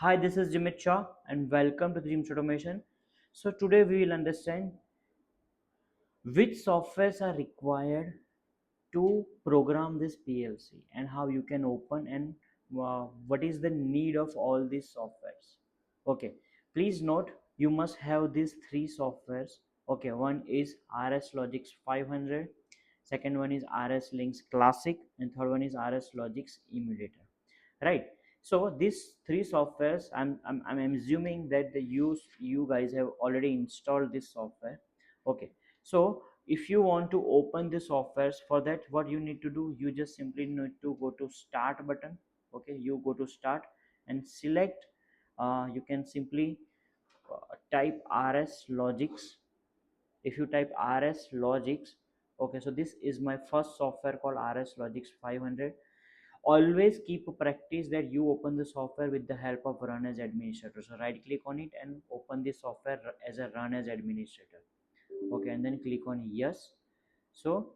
Hi, this is Jimit Shah and welcome to the Dreams Automation. So today we will understand which softwares are required to program this PLC and how you can open and what is the need of all these softwares. Okay, please note you must have these three softwares. Okay, one is RSLogix 500, second one is RSLinx Classic, and third one is RSLogix Emulator. Right. So these three softwares, I'm assuming that you guys have already installed this software. Okay. So if you want to open the softwares, for that what you need to do, you just simply need to go to start button. Okay, you go to start and select, you can simply type RSLogix. If you type RSLogix, okay, so this is my first software called RSLogix 500. Always keep a practice that you open the software with the help of run as administrator. So right click on it and open the software as a run as administrator. Okay, and then click on yes. So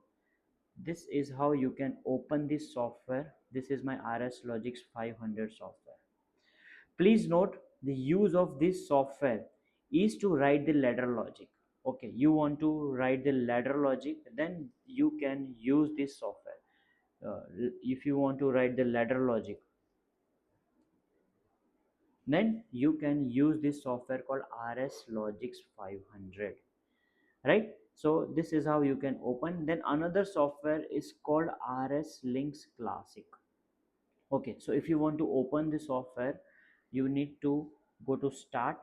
this is how you can open this software. This is my RSLogix 500 software. Please note the use of this software is to write the ladder logic. Okay, you want to write the ladder logic, then you can use this software. If you want to write the ladder logic, then you can use this software called RSLogix 500. Right, so this is how you can open. Then another software is called RSLinx Classic. Okay, so if you want to open the software, you need to go to start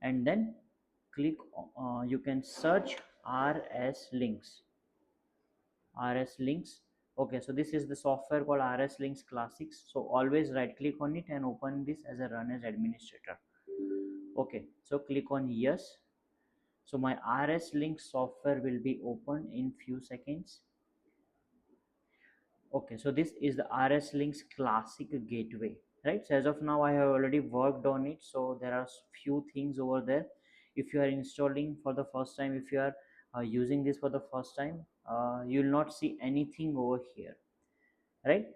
and then click, you can search RSLinx. Okay, so this is the software called RSLinx Classics. So always right click on it and open this as a run as administrator. Okay, so click on yes. So my RSLinx software will be open in few seconds. Okay, so this is the RSLinx Classic gateway. Right, so as of now I have already worked on it, so there are few things over there. If you are installing for the first time, if you are using this for the first time, you will not see anything over here. Right,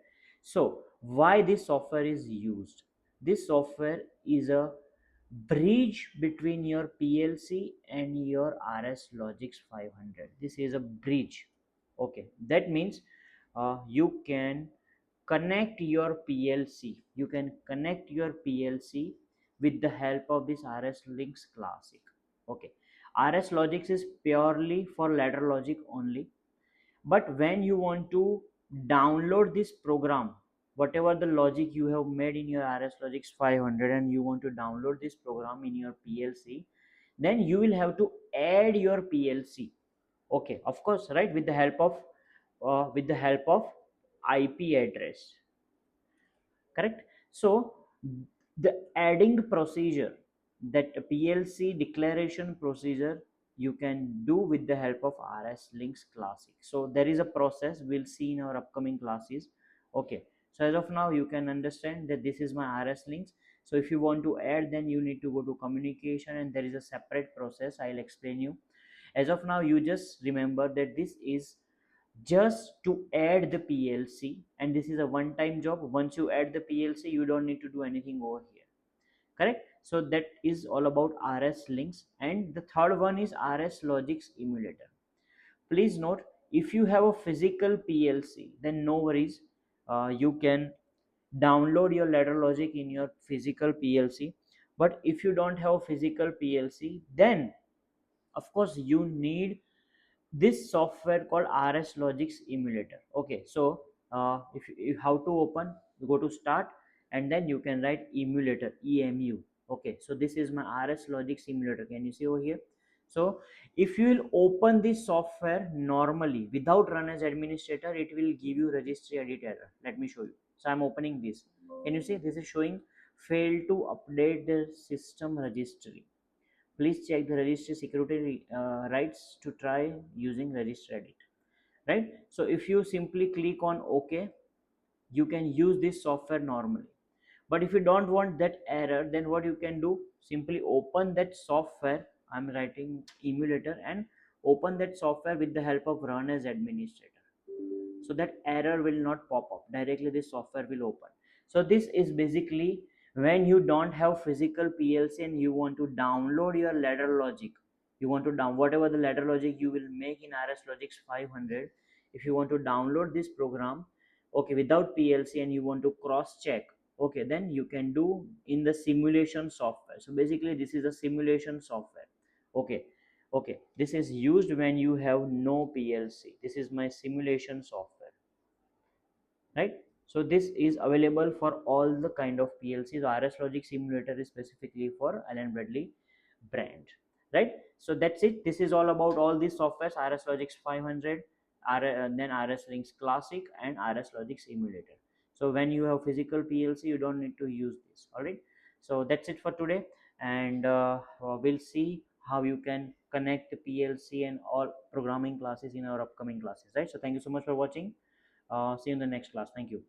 so why this software is used? This software is a bridge between your PLC and your RSLogix 500. This is a bridge. Okay, that means you can connect your PLC. You can connect your PLC with the help of this RSLinx Classic. Okay, RSLogix is purely for ladder logic only, but when you want to download this program, whatever the logic you have made in your RSLogix 500 and you want to download this program in your PLC, then you will have to add your PLC. Okay, of course, right, with the help of IP address. Correct. So the adding procedure, that PLC declaration procedure, you can do with the help of RSLinx Classic. So there is a process we'll see in our upcoming classes. Okay, so as of now you can understand that this is my RSLinx. So if you want to add, then you need to go to communication and there is a separate process. I'll explain you. As of now you just remember that this is just to add the PLC, and this is a one-time job. Once you add the PLC, you don't need to do anything over here. Correct. So that is all about RSLinx. And the third one is RSLogix Emulator. Please note, if you have a physical PLC, then no worries, you can download your ladder logic in your physical PLC. But if you don't have a physical PLC, then of course you need this software called RSLogix Emulator. Okay, so if how to open, you go to start and then you can write emulator, EMU. Okay, so this is my RSLogix Emulator. Can you see over here? So if you will open this software normally without run as administrator, it will give you registry edit error. Let me show you. So I'm opening this. Can you see this is showing failed to update the system registry? Please check the registry security rights to try using registry edit. Right, so if you simply click on OK, you can use this software normally. But if you don't want that error, then what you can do, simply open that software. I'm writing emulator and open that software with the help of run as administrator, so that error will not pop up directly. This software will open. So this is basically When you don't have physical PLC and you want to download your ladder logic, you want to down whatever the ladder logic you will make in RSLogix 500, if you want to download this program, okay, without PLC, and you want to cross check, okay, then you can do in the simulation software. So basically this is a simulation software. Okay, okay, this is used when you have no PLC. This is my simulation software, right? So this is available for all the kind of PLCs. RSLogix simulator is specifically for Allen Bradley brand, right? So that's it. This is all about all these softwares: RSLogix 500, and then RSLinx Classic, and RSLogix Simulator. So when you have physical PLC, you don't need to use this. All right. So that's it for today, and we'll see how you can connect the PLC and all programming classes in our upcoming classes, right? So thank you so much for watching. See you in the next class. Thank you.